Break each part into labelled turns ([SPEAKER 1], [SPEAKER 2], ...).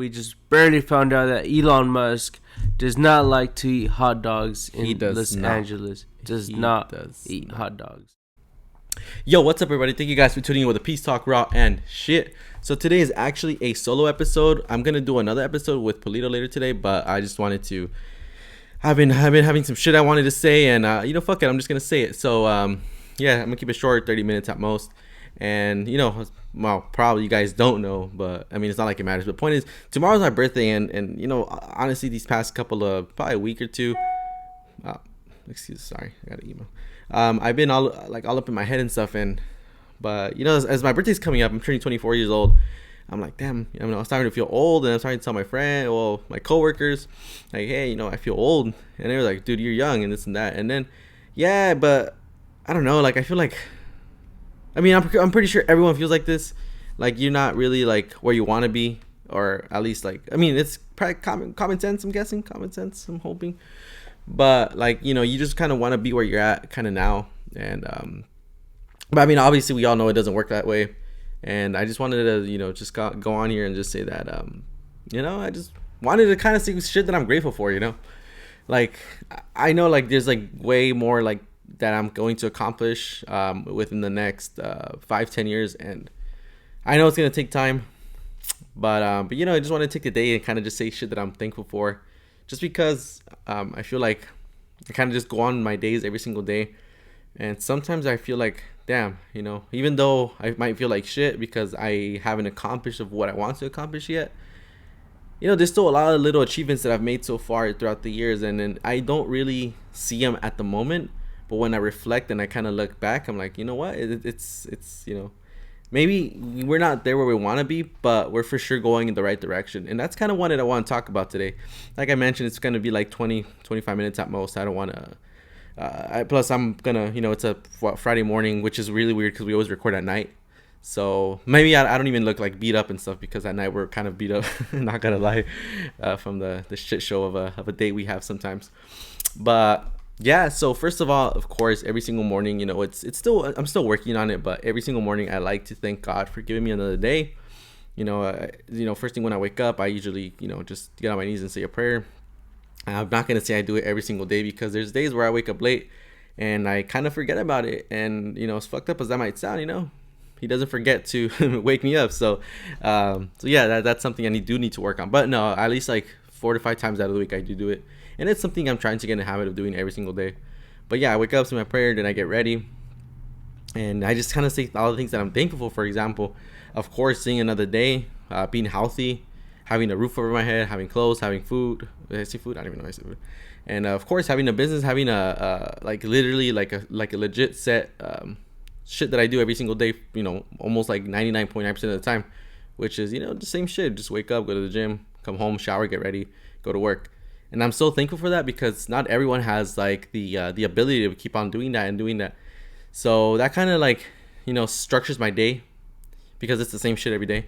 [SPEAKER 1] we just barely found out that Elon Musk does not like to eat hot dogs in Los Angeles. Does not eat hot dogs.
[SPEAKER 2] Yo, what's up, everybody? Thank you guys for tuning in with the Peace Talk Raw and shit. So today is actually a solo episode. I'm gonna do another episode with Polito later today, but I just wanted to. I've been having some shit I wanted to say, and fuck it, I'm just gonna say it. So yeah, I'm gonna keep it short, 30 minutes at most. And well, probably you guys don't know, but I mean, it's not like it matters. But the point is, tomorrow's my birthday, and honestly, these past couple of probably a week or two. Sorry, I got an email. I've been all up in my head and stuff, but as my birthday's coming up, I'm turning 24 years old. I'm like, damn, I was starting to feel old, and I'm starting to tell my coworkers, like, hey, I feel old, and they were like, dude, you're young, and this and that, and then, yeah, but I don't know, like, I feel like, I mean, I'm pretty sure everyone feels like this, like, you're not really like where you want to be, or at least like, I mean, it's probably common sense, I'm guessing, I'm hoping. But like, you just kind of want to be where you're at kind of now. And but I mean, obviously we all know it doesn't work that way. And I just wanted to, just go on here and just say that, I just wanted to kind of see shit that I'm grateful for, like, I know like there's like way more like that I'm going to accomplish within the next 5-10 years. And I know it's going to take time, but I just want to take the day and kind of just say shit that I'm thankful for. Just because I feel like I kind of just go on my days every single day. And sometimes I feel like, damn, even though I might feel like shit because I haven't accomplished of what I want to accomplish yet, there's still a lot of little achievements that I've made so far throughout the years. And then I don't really see them at the moment. But when I reflect and I kind of look back, I'm like, you know what? It's maybe we're not there where we want to be, but we're for sure going in the right direction. And that's kind of what I want to talk about today. Like I mentioned, it's going to be like 20-25 minutes at most. I don't want to plus I'm gonna it's a Friday morning, which is really weird because we always record at night. So maybe I don't even look like beat up and stuff because at night we're kind of beat up, not gonna lie, from the shit show of a date we have sometimes. But yeah, so first of all, of course, every single morning, it's still, I'm still working on it, but every single morning I like to thank God for giving me another day. First thing when I wake up, I usually, just get on my knees and say a prayer. I'm not going to say I do it every single day because there's days where I wake up late and I kind of forget about it. And, as fucked up as that might sound, he doesn't forget to wake me up. So yeah, that's something I do need to work on. But no, at least like 4 to 5 times out of the week I do it. And it's something I'm trying to get in the habit of doing every single day. But yeah, I wake up to my prayer, then I get ready. And I just kind of say all the things that I'm thankful for. Example, of course, seeing another day, being healthy, having a roof over my head, having clothes, having food. Did I say food? I don't even know if I said food. And of course, having a business, having literally a legit set shit that I do every single day, almost like 99.9% of the time, which is, the same shit. Just wake up, go to the gym, come home, shower, get ready, go to work. And I'm so thankful for that because not everyone has like the ability to keep on doing that. So that kind of like, structures my day because it's the same shit every day.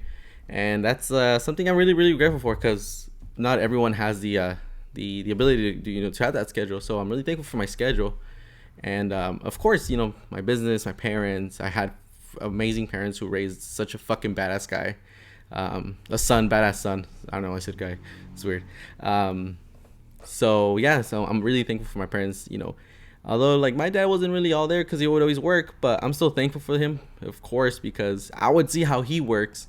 [SPEAKER 2] And that's something I'm really, really grateful for because not everyone has the ability to have that schedule. So I'm really thankful for my schedule. And of course, my business, my parents. I had amazing parents who raised such a fucking badass guy. Badass son. I don't know, I said guy. It's weird. So yeah, so I'm really thankful for my parents, although like my dad wasn't really all there because he would always work, but I'm still thankful for him, of course, because I would see how he works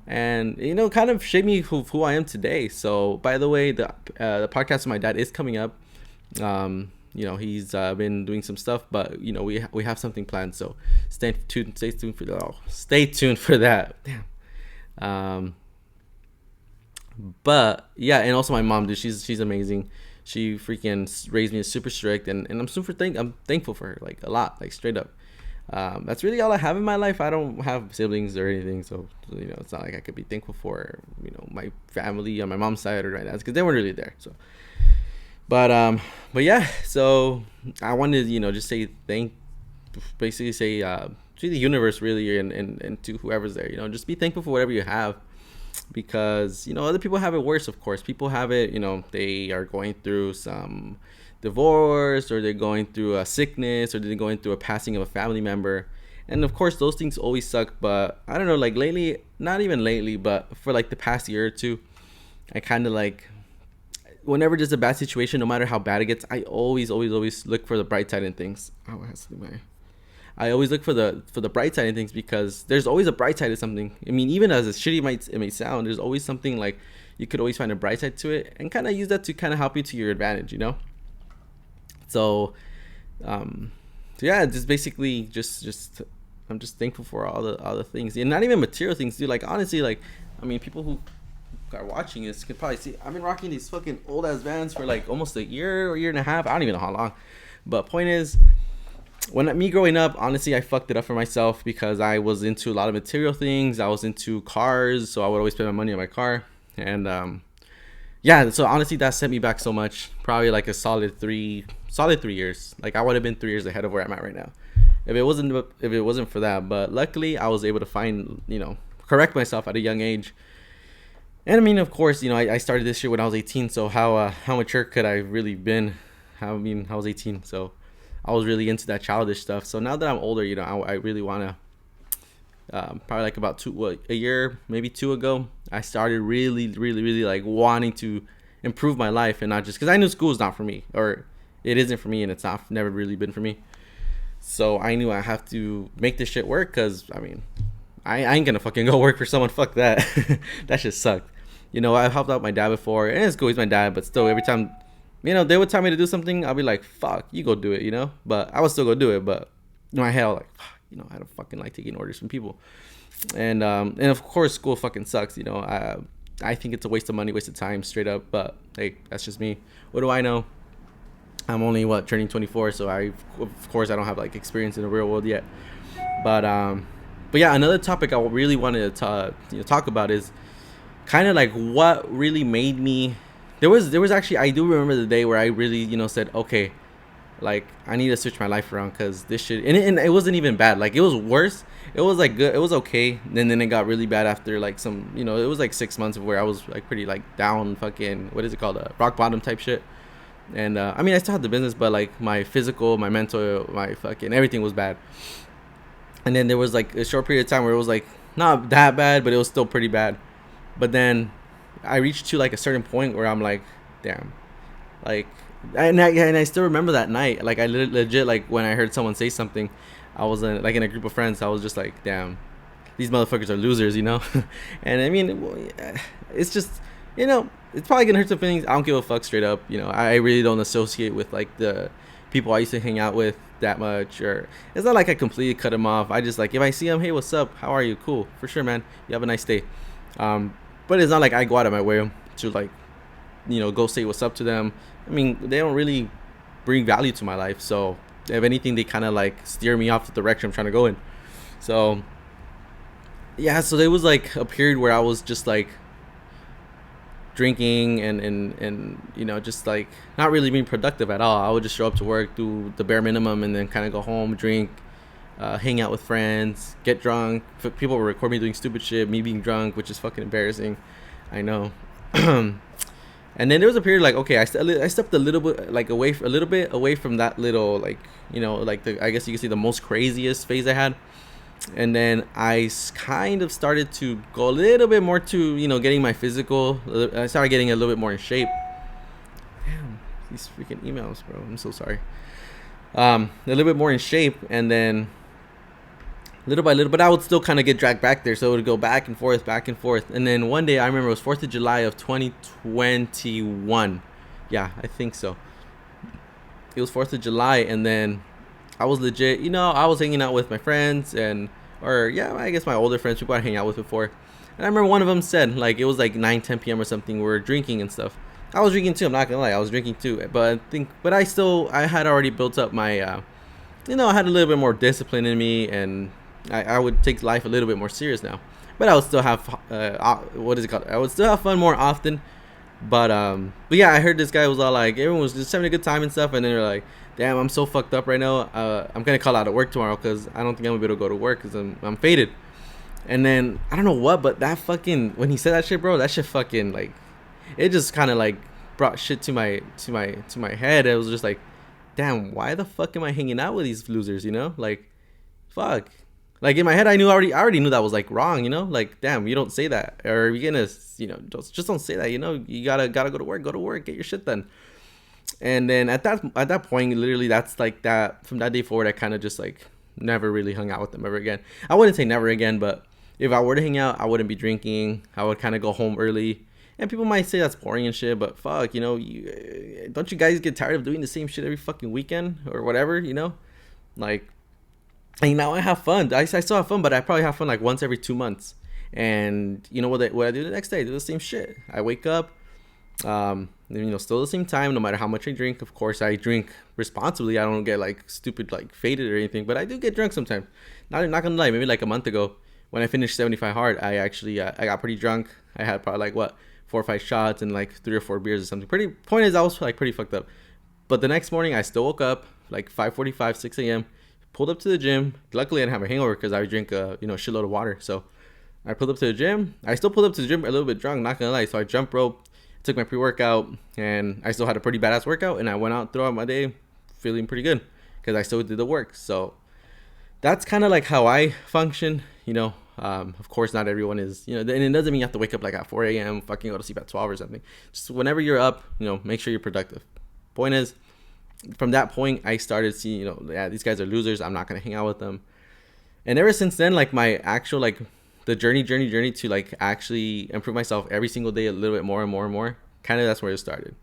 [SPEAKER 2] and, kind of shaped me who I am today. So by the way, the podcast with my dad is coming up. He's been doing some stuff, but we have something planned. So stay tuned for that. Damn. But yeah, and also my mom, dude, she's amazing. She freaking raised me super strict, and I'm I'm thankful for her, like a lot, like straight up. That's really all I have in my life. I don't have siblings or anything, so it's not like I could be thankful for my family on my mom's side or right now because they weren't really there. So, but yeah, so I wanted just say basically say to the universe really, and to whoever's there, just be thankful for whatever you have. Because other people have it worse. Of course, people have it, they are going through some divorce, or they're going through a sickness, or they're going through a passing of a family member, and of course those things always suck. But I don't know, like lately, not even lately, but for like the past year or two, I kind of like, whenever there's a bad situation, no matter how bad it gets, I always look for the bright side in things. Oh, it has to be my. I always look for the bright side in things, because there's always a bright side to something. I mean, even as shitty it may sound, there's always something like you could always find a bright side to it, and kind of use that to kind of help you to your advantage, you know. So, so yeah, just basically just I'm just thankful for all the things, and not even material things, dude. Like honestly, like I mean, people who are watching this could probably see I've been rocking these fucking old ass Vans for like almost a year or year and a half. I don't even know how long, but point is, when me growing up, honestly, I fucked it up for myself because I was into a lot of material things. I was into cars, so I would always spend my money on my car, and yeah. So honestly, that set me back so much. Probably like a solid 3 years. Like I would have been 3 years ahead of where I'm at right now, if it wasn't for that. But luckily, I was able to correct myself at a young age. And I mean, of course, I started this year when I was 18. So how mature could I really been? I was 18, so I was really into that childish stuff. So now that I'm older, I really want to, probably like about a year, maybe 2 ago, I started really, really, really like wanting to improve my life, and not just because I knew school is not for me, or it isn't for me, and it's never really been for me. So I knew I have to make this shit work, because I mean, I ain't gonna fucking go work for someone. Fuck that. That shit sucked. I've helped out my dad before, and it's cool, he's my dad, but still, every time, they would tell me to do something, I'll be like, fuck, you go do it, but I would still go do it. But in my head, I was like, fuck, I don't fucking like taking orders from people. And of course, school fucking sucks, I think it's a waste of money, waste of time, straight up. But hey, that's just me. What do I know? I'm only turning 24, so of course I don't have like experience in the real world yet. But yeah, another topic I really wanted to talk about is kind of like what really made me. There was actually, I do remember the day where I really said, okay, like I need to switch my life around, because this shit, and it wasn't even bad. Like it was worse. It was like good. It was okay. And then it got really bad after like some, it was like 6 months of where I was like pretty like down, fucking, what is it called, rock bottom type shit. And I mean, I still had the business, but like my physical, my mental, my fucking everything was bad. And then there was like a short period of time where it was like not that bad, but it was still pretty bad. But then I reached to like a certain point where I'm like, damn, like, and I still remember that night. Like I legit, like when I heard someone say something, I was in a group of friends. I was just like, damn, these motherfuckers are losers, And I mean, it's just, it's probably gonna hurt some feelings. I don't give a fuck, straight up. I really don't associate with like the people I used to hang out with that much, or it's not like I completely cut them off. I just like, if I see them, hey, what's up? How are you? Cool, for sure, man. You have a nice day. But it's not like I go out of my way to like, go say what's up to them. I mean, they don't really bring value to my life. So if anything, they kind of like steer me off the direction I'm trying to go in. So yeah, so there was like a period where I was just like drinking and just like not really being productive at all. I would just show up to work, do the bare minimum, and then kind of go home, drink, hang out with friends, get drunk. People would record me doing stupid shit, me being drunk, which is fucking embarrassing. I know. And then there was a period like, okay, I stepped a little bit like away from that little like, like I guess you can say the most craziest phase I had. And then I kind of started to go a little bit more to, getting my physical. I started getting a little bit more in shape. Damn, these freaking emails, bro. I'm so sorry. A little bit more in shape, and then little by little, but I would still kind of get dragged back there. So it would go back and forth. And then one day, I remember it was 4th of July of 2021. Yeah, I think so. It was 4th of July, and then I was legit, I was hanging out with my friends I guess my older friends, people I hang out with before. And I remember one of them said, like, it was like 9-10 p.m. or something, we were drinking and stuff. I was drinking too, I'm not gonna lie, I was drinking too. But I had already built up my, I had a little bit more discipline in me, and I would take life a little bit more serious now. But I would still have, what is it called? I would still have fun more often. But yeah, I heard this guy was all like, everyone was just having a good time and stuff, and then they're like, damn, I'm so fucked up right now. I'm gonna call out of work tomorrow because I don't think I'm gonna be able to go to work because I'm faded. And then I don't know what, but that fucking, when he said that shit, bro, that shit fucking like, it just kind of like brought shit to my head. It was just like, damn, why the fuck am I hanging out with these losers? Like, fuck. Like in my head, I already knew that was like wrong, you know, like damn, you don't say that, or you're gonna, you know, just don't say that, you know, you gotta go to work, get your shit done. And then at that point, literally, that's like that. From that day forward, I kind of just like never really hung out with them ever again. I wouldn't say never again, but if I were to hang out, I wouldn't be drinking. I would kind of go home early. And people might say that's boring and shit, but fuck, you know, don't you guys get tired of doing the same shit every fucking weekend or whatever, you know? Like, and now I have fun. I still have fun, but I probably have fun like once every 2 months. And you know what I do the next day? I do the same shit. I wake up, you know, still the same time, no matter how much I drink. Of course, I drink responsibly. I don't get like stupid, like faded or anything, but I do get drunk sometimes. Not gonna lie, maybe like a month ago when I finished 75 hard, I actually I got pretty drunk. I had probably like 4 or 5 shots and like 3 or 4 beers or something. Point is, I was like pretty fucked up. But the next morning, I still woke up like 5:45, 6 a.m. Pulled up to the gym. Luckily, I didn't have a hangover because I drink you know, a shitload of water. So I pulled up to the gym. I still pulled up to the gym a little bit drunk, not gonna lie. So I jump rope, took my pre-workout, and I still had a pretty badass workout. And I went out throughout my day feeling pretty good because I still did the work. So that's kind of like how I function, you know. Of course, not everyone is, you know, and it doesn't mean you have to wake up like at 4 a.m., fucking go to sleep at 12 or something. Just whenever you're up, you know, make sure you're productive. Point is, from that point, I started seeing, you know, yeah, these guys are losers. I'm not going to hang out with them. And ever since then, like my actual, like the journey to like actually improve myself every single day a little bit more and more, kind of that's where it started.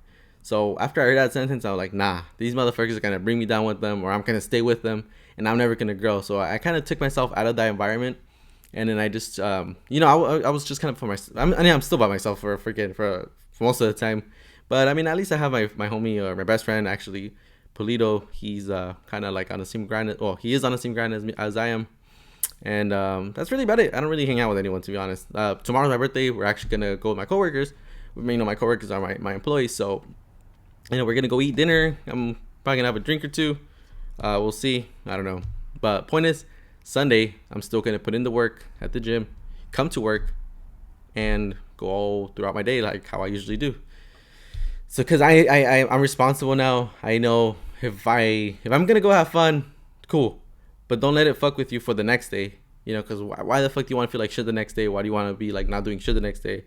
[SPEAKER 2] So after I heard that sentence, I was like, nah, these motherfuckers are going to bring me down with them, or I'm going to stay with them and I'm never going to grow. So I kind of took myself out of that environment. And then I just, you know, I was just kind of for myself. I'm still by myself for most of the time. But I mean, at least I have my homie or my best friend, actually, Polito. He's kind of like on the same grind. Well, he is on the same grind as I am. And that's really about it. I don't really hang out with anyone, to be honest. Tomorrow's my birthday. We're actually going to go with my coworkers. You know, my coworkers are my employees. So, you know, we're going to go eat dinner. I'm probably going to have a drink or two. We'll see. I don't know. But point is, Sunday, I'm still going to put in the work at the gym, come to work, and go all throughout my day like how I usually do. So, because I'm responsible now. I know if I'm going to go have fun, cool. But don't let it fuck with you for the next day. You know, because why the fuck do you want to feel like shit the next day? Why do you want to be like not doing shit the next day?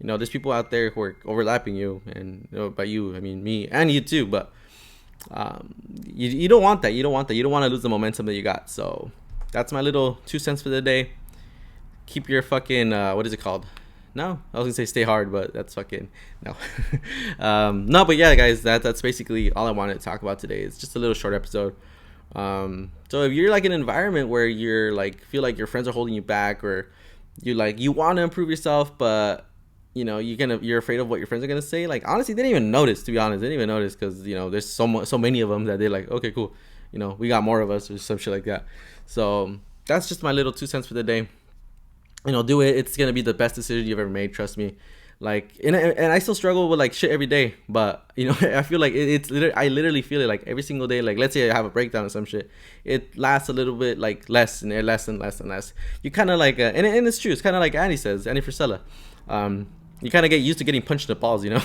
[SPEAKER 2] You know, there's people out there who are overlapping you. And you know, by you, I mean me and you too. But you don't want that. You don't want that. You don't want to lose the momentum that you got. So that's my little 2 cents for the day. Keep your fucking, what is it called? No, I was gonna say stay hard, but that's fucking, no. No, but yeah, guys, that's basically all I wanted to talk about today. It's just a little short episode. So if you're like in an environment where you're like, feel like your friends are holding you back, or you want to improve yourself, but you know, you're afraid of what your friends are gonna say. Like, honestly, they didn't even notice, to be honest. They didn't even notice because, you know, there's so many of them that they're like, okay, cool. You know, we got more of us or some shit like that. So that's just my little 2 cents for the day. You know, do it. It's going to be the best decision you've ever made. Trust me. Like, and I still struggle with like shit every day, but you know, I feel like I literally feel it like every single day. Like, let's say I have a breakdown or some shit, it lasts a little bit like less and less and less and less. You kind of like, and it's true. It's kind of like Andy Frisella. You kind of get used to getting punched in the balls, you know?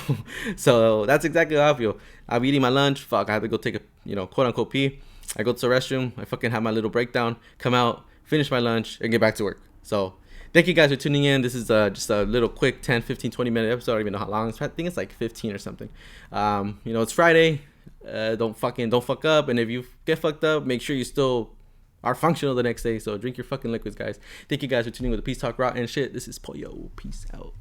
[SPEAKER 2] So that's exactly how I feel. I'm eating my lunch. Fuck, I have to go take a, you know, quote unquote pee. I go to the restroom. I fucking have my little breakdown, come out, finish my lunch, and get back to work. So thank you guys for tuning in. This is just a little quick 10, 15, 20-minute episode. I don't even know how long. I think it's like 15 or something. You know, it's Friday. Don't fuck up. And if you get fucked up, make sure you still are functional the next day. So drink your fucking liquids, guys. Thank you guys for tuning in with the Peace Talk Raw and shit. This is Pollo. Peace out.